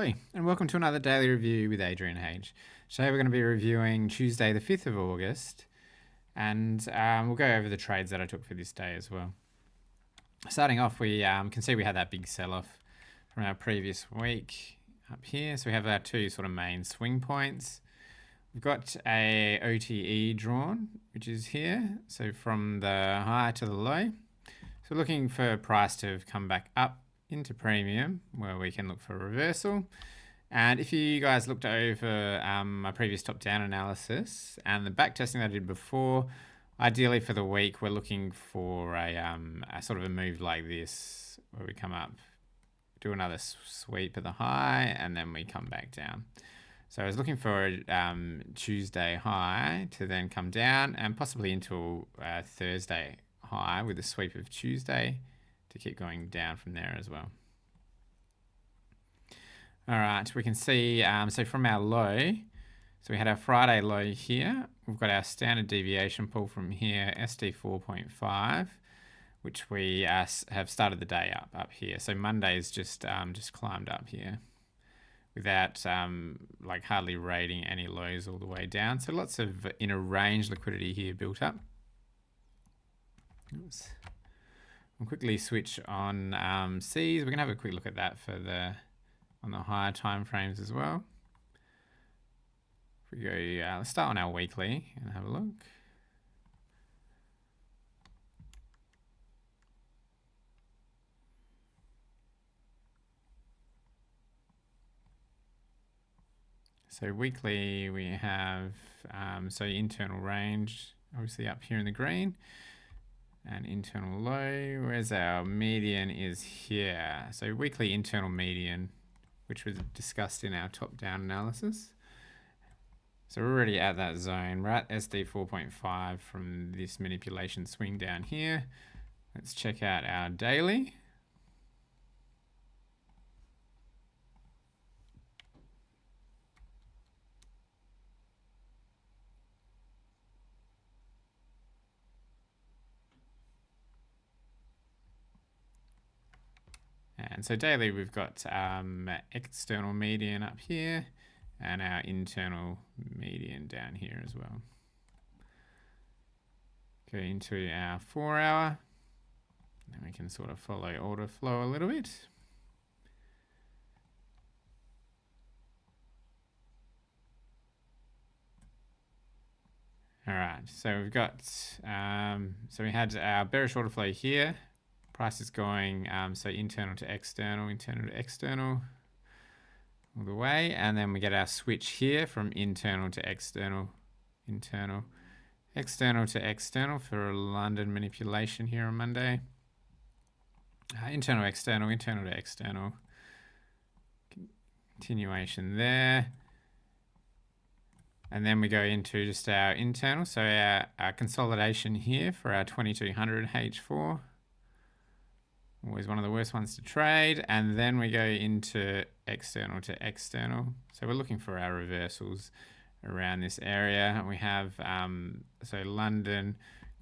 Hello, and welcome to another daily review with Adrian H. Today we're going to be reviewing Tuesday, the 5th of August, and we'll go over the trades that I took for this day as well. Starting off, we can see we had that big sell-off from our previous week up here. So we have our two sort of main swing points. We've got a OTE drawn, which is here. So from the high to the low. So we're looking for price to come back up into premium, where we can look for a reversal. And if you guys looked over my previous top-down analysis and the back testing that I did before, ideally for the week, we're looking for a sort of a move like this, where we come up, do another sweep at the high, and then we come back down. So I was looking for a Tuesday high to then come down and possibly into a Thursday high with a sweep of Tuesday to keep going down from there as well. All right, we can see, so from our low, so we had our Friday low here. We've got our standard deviation pull from here, SD 4.5, which we have started the day up here. So Monday's just climbed up here without like hardly rating any lows all the way down. So lots of inner range liquidity here built up. Oops. We'll quickly switch on C's. We're gonna have a quick look at that for on the higher time frames as well. If we go, let's start on our weekly and have a look. So weekly we have so internal range obviously up here in the green. And internal low, whereas our median is here. So weekly internal median, which was discussed in our top-down analysis. So we're already at that zone. We're at SD 4.5 from this manipulation swing down here. Let's check out our daily. And so daily we've got external median up here and our internal median down here as well. Go into our 4 hour, and we can sort of follow order flow a little bit. All right, so we've got, so we had our bearish order flow here. Price is going, so internal to external all the way. And then we get our switch here from internal to external, external to external for a London manipulation here on Monday. Internal to external. Continuation there. And then we go into just our internal. So our consolidation here for our 2200 H4. Always one of the worst ones to trade. And then we go into external to external. So we're looking for our reversals around this area. And we have, so London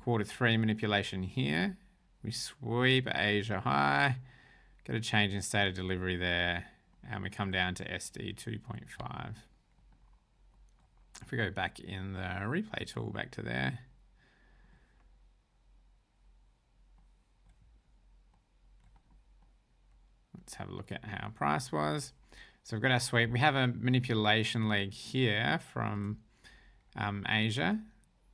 Q3 manipulation here. We sweep Asia high, get a change in state of delivery there. And we come down to SD 2.5. If we go back in the replay tool, back to there. Let's have a look at how price was. So we've got our sweep. We have a manipulation leg here from Asia,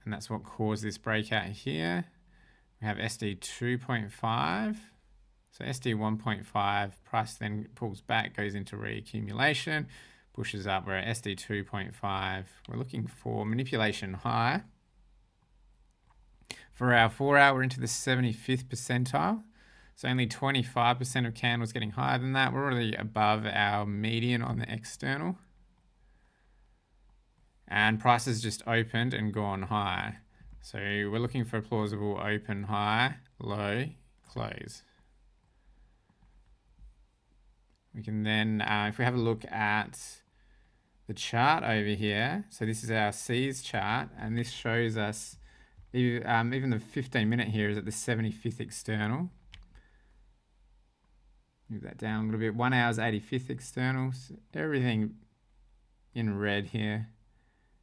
and that's what caused this breakout here. We have SD 2.5. So SD 1.5, price then pulls back, goes into reaccumulation, pushes up. We're at SD 2.5. We're looking for manipulation high. For our 4 hour, we're into the 75th percentile. So only 25% of candles getting higher than that. We're already above our median on the external. And price has just opened and gone high. So we're looking for a plausible open high, low, close. We can then, if we have a look at the chart over here, so this is our C's chart, and this shows us, even the 15-minute here is at the 75th external. Move that down a little bit. 1 hour's 85th externals. Everything in red here.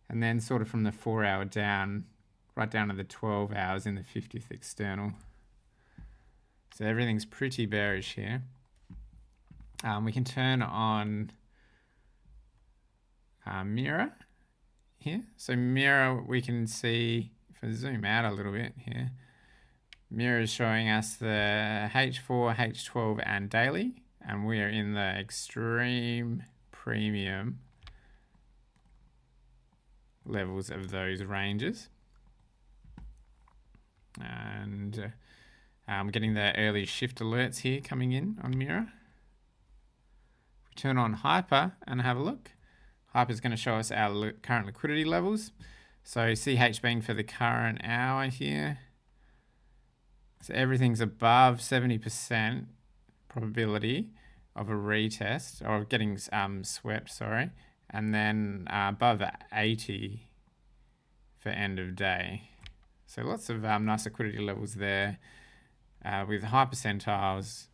And then sort of from the 4 hour down, right down to the 12 hours in the 50th external. So everything's pretty bearish here. We can turn on mirror here. So mirror, we can see, if I zoom out a little bit here, mirror is showing us the H4, H12 and daily, and we are in the extreme premium levels of those ranges. And I'm getting the early shift alerts here coming in on mirror. If we turn on hyper and have a look, hyper is going to show us our current liquidity levels. So CH being for the current hour here. So everything's above 70% probability of a retest, or getting swept, sorry. And then above 80 for end of day. So lots of nice liquidity levels there with high percentiles.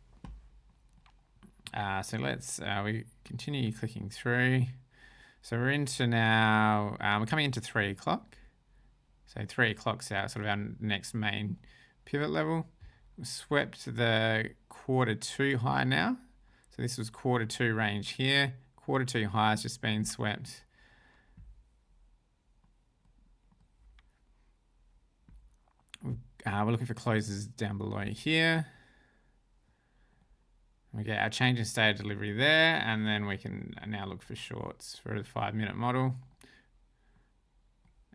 So let's, we continue clicking through. So we're into now, we're coming into 3 o'clock. So 3 o'clock's our sort of our next main pivot level. We swept the Q2 high now. So this was Q2 range here. Q2 high has just been swept. We're looking for closes down below here. We get our change in state of delivery there, and then we can now look for shorts for the 5-minute model.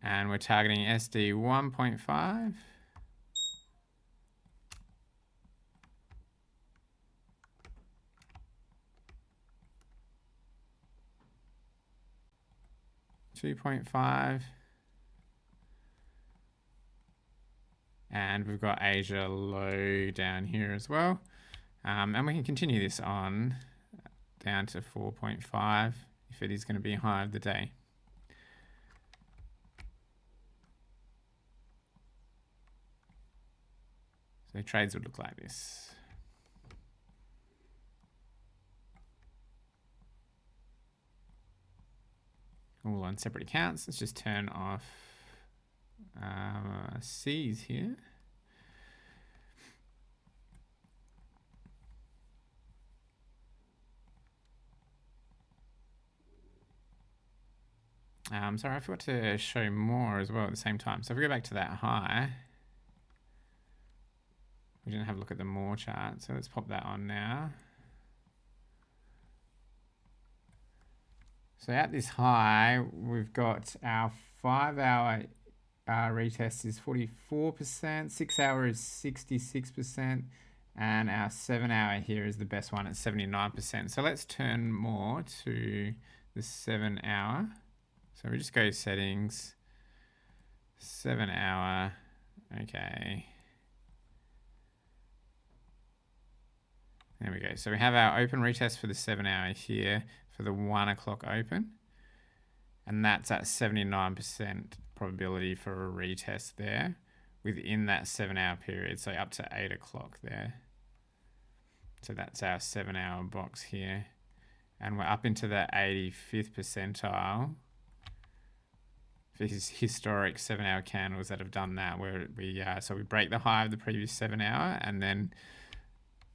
And we're targeting SD 1.5. $2.5. And we've got Asia low down here as well. And we can continue this on down to 4.5 if it is going to be high of the day. So trades would look like this. All on separate accounts. Let's just turn off C's here. Sorry, I forgot to show more as well at the same time. So if we go back to that high, we didn't have a look at the more chart. So let's pop that on now. So at this high, we've got our 5-hour retest is 44%, 6 hour is 66%, and our 7-hour here is the best one at 79%. So let's turn more to the 7-hour. So we just go settings, 7-hour, okay. There we go. So we have our open retest for the 7-hour here for the 1 o'clock open. And that's at 79% probability for a retest there within that 7-hour period. So up to 8 o'clock there. So that's our 7-hour box here. And we're up into the 85th percentile. These historic 7-hour candles that have done that, where so we break the high of the previous 7-hour, and then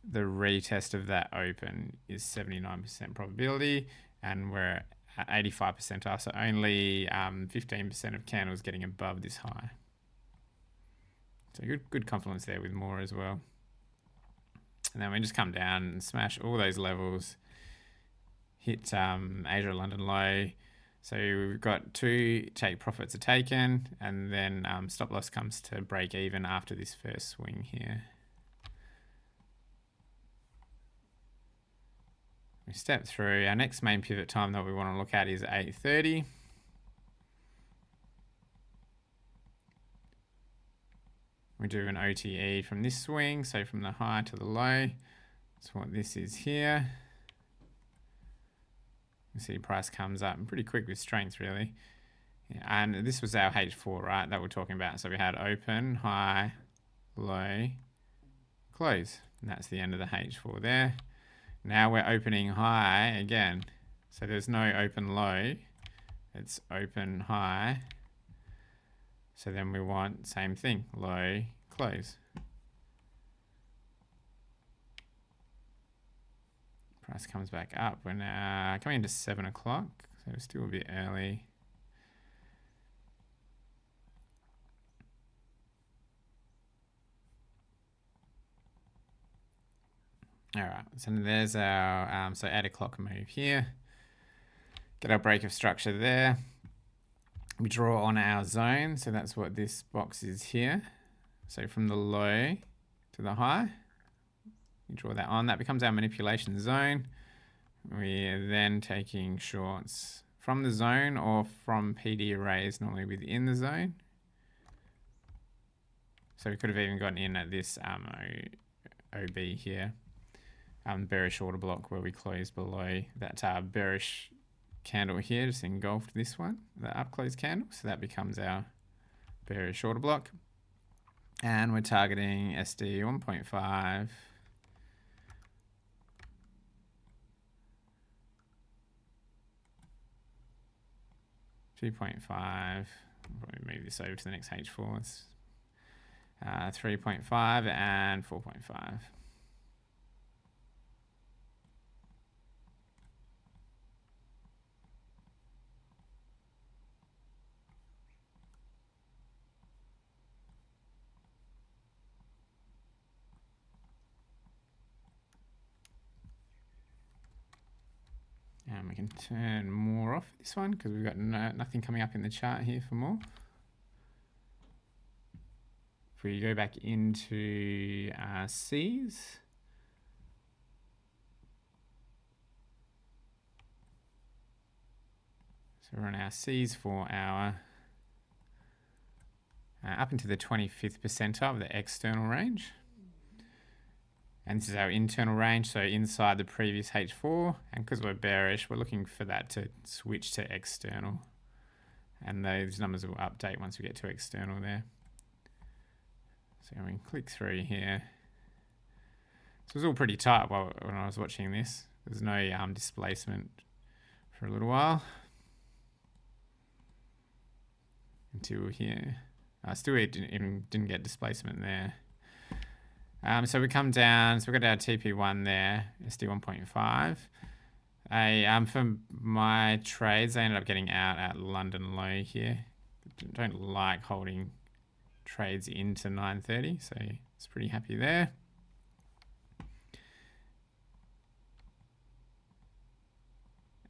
the retest of that open is 79% probability, and we're at 85 percentile, so only 15% of candles getting above this high. So good confluence there with more as well. And then we just come down and smash all those levels, hit Asia London low. So we've got 2 take profits are taken, and then stop loss comes to break even after this first swing here. We step through. Our next main pivot time that we want to look at is 8:30. We do an OTE from this swing, so from the high to the low. That's what this is here. You see price comes up pretty quick with strength, really. Yeah, and this was our H4, right, that we're talking about. So we had open, high, low, close. And that's the end of the H4 there. Now we're opening high again. So there's no open low. It's open high. So then we want same thing, low, close. Price comes back up. We're now coming into 7 o'clock, so it's still a bit early. All right, so there's our so 8 o'clock move here. Get our break of structure there. We draw on our zone, so that's what this box is here. So from the low to the high, we draw that on. That becomes our manipulation zone. We're then taking shorts from the zone or from PD arrays, normally within the zone. So we could have even gotten in at this OB here, bearish order block where we close below that bearish candle here, just engulfed this one, the up close candle. So that becomes our bearish order block. And we're targeting SD 1.5. 2.5, probably move this over to the next H4s. 3.5 and 4.5. And we can turn more off this one because we've got nothing coming up in the chart here for more. If we go back into C's, so we're on our C's 4 hour, up into the 25th percentile of the external range. And this is our internal range, so inside the previous H4. And because we're bearish, we're looking for that to switch to external. And those numbers will update once we get to external there. So we can click through here. So it was all pretty tight when I was watching this. There's no displacement for a little while. Until here. Still didn't get displacement there. So we come down, so we've got our TP1 there, SD 1.5. For my trades, I ended up getting out at London low here. Don't like holding trades into 930, so it's pretty happy there.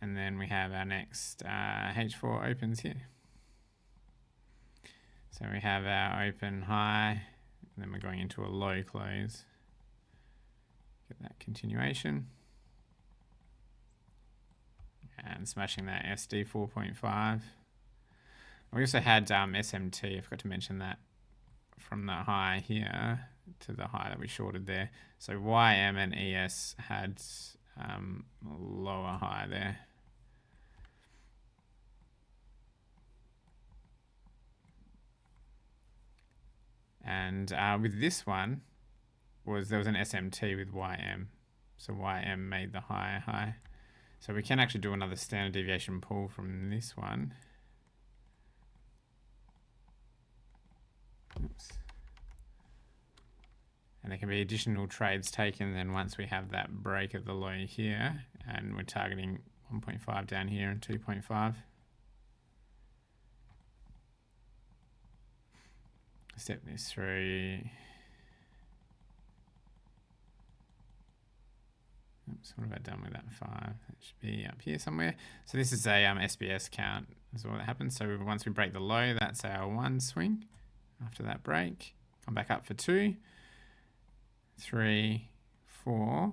And then we have our next H4 opens here. So we have our open high. And then we're going into a low close. Get that continuation. And smashing that SD 4.5. We also had SMT, I forgot to mention that, from the high here to the high that we shorted there. So YM and ES had lower high there. And with this one, there was an SMT with YM. So YM made the higher high. So we can actually do another standard deviation pull from this one. Oops. And there can be additional trades taken then once we have that break of the low here. And we're targeting 1.5 down here and 2.5. Step this through. Oops, what have I done with that 5? That should be up here somewhere. So this is a SBS count is what happens. So once we break the low, that's our 1 swing. After that break, come back up for 2, 3, 4,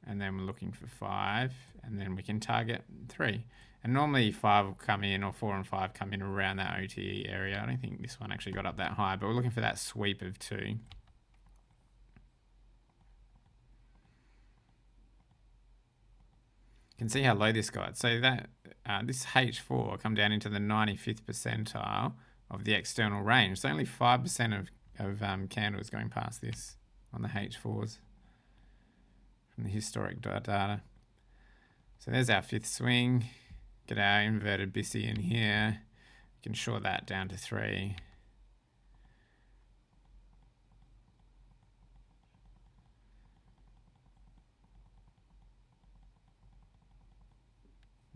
and then we're looking for 5, and then we can target 3. And normally 5 will come in, or 4 and 5 come in around that OTE area. I don't think this one actually got up that high, but we're looking for that sweep of 2. You can see how low this got. So that this H4 come down into the 95th percentile of the external range. So only 5% of candles going past this on the H4s. from the historic data. So there's our fifth swing. Get our inverted BISI in here. We can short that down to 3.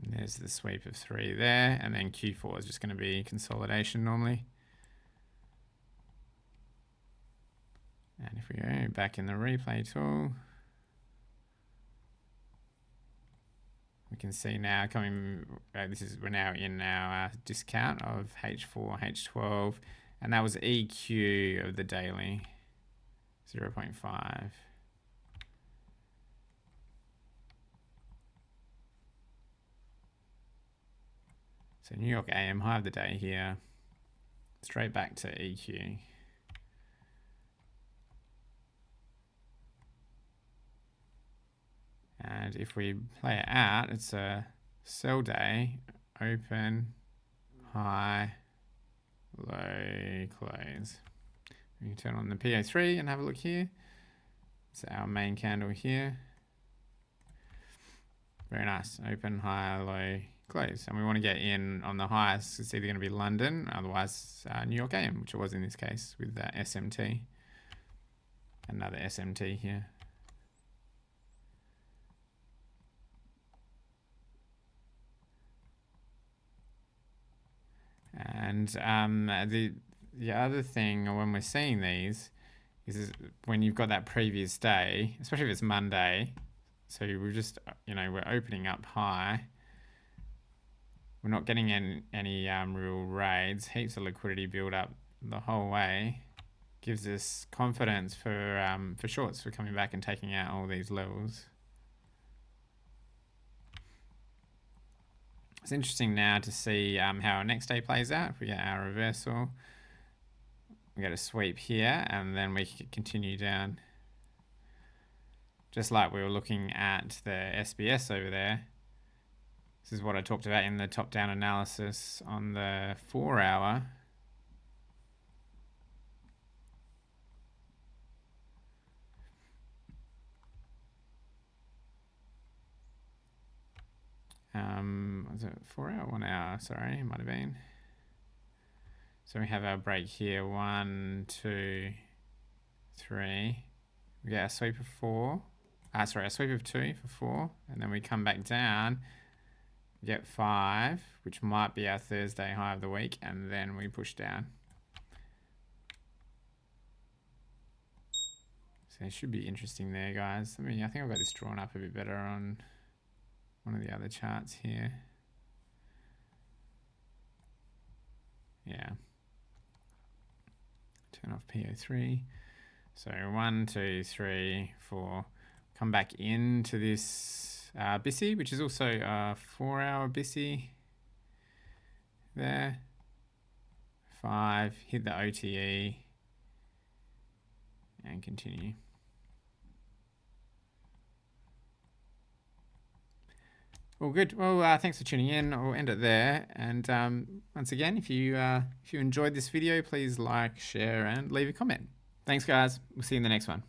And there's the sweep of 3 there, and then Q4 is just going to be consolidation normally. And if we go back in the replay tool, we can see now coming, we're now in our discount of H4, H12, and that was EQ of the daily, 0.5. So New York AM high of the day here, straight back to EQ. And if we play it out, it's a sell day, open, high, low, close. We can turn on the PO3 and have a look here. It's our main candle here. Very nice, open, high, low, close. And we want to get in on the highest. It's either going to be London, otherwise New York AM, which it was in this case with that SMT. Another SMT here. And the other thing when we're seeing these is when you've got that previous day, especially if it's Monday, so we're just, we're opening up high. We're not getting any real raids, heaps of liquidity build up the whole way. Gives us confidence for shorts for coming back and taking out all these levels. It's interesting now to see how our next day plays out. If we get our reversal, we get a sweep here, and then we can continue down. Just like we were looking at the SBS over there. This is what I talked about in the top-down analysis on the 4-hour. Was it 4-hour, 1 hour? Sorry, it might have been. So we have our break here, 1, 2, 3. We get a sweep of 4. A sweep of 2 for 4, and then we come back down. We get 5, which might be our Thursday high of the week, and then we push down. So it should be interesting there, guys. I think I've got this drawn up a bit better on one of the other charts here. Yeah. Turn off PO3. So 1, 2, 3, 4. Come back into this BISI, which is also a 4-hour BISI. There. 5. Hit the OTE. And continue. Well, good. Well, thanks for tuning in. We'll end it there. And once again, if you enjoyed this video, please like, share, and leave a comment. Thanks, guys. We'll see you in the next one.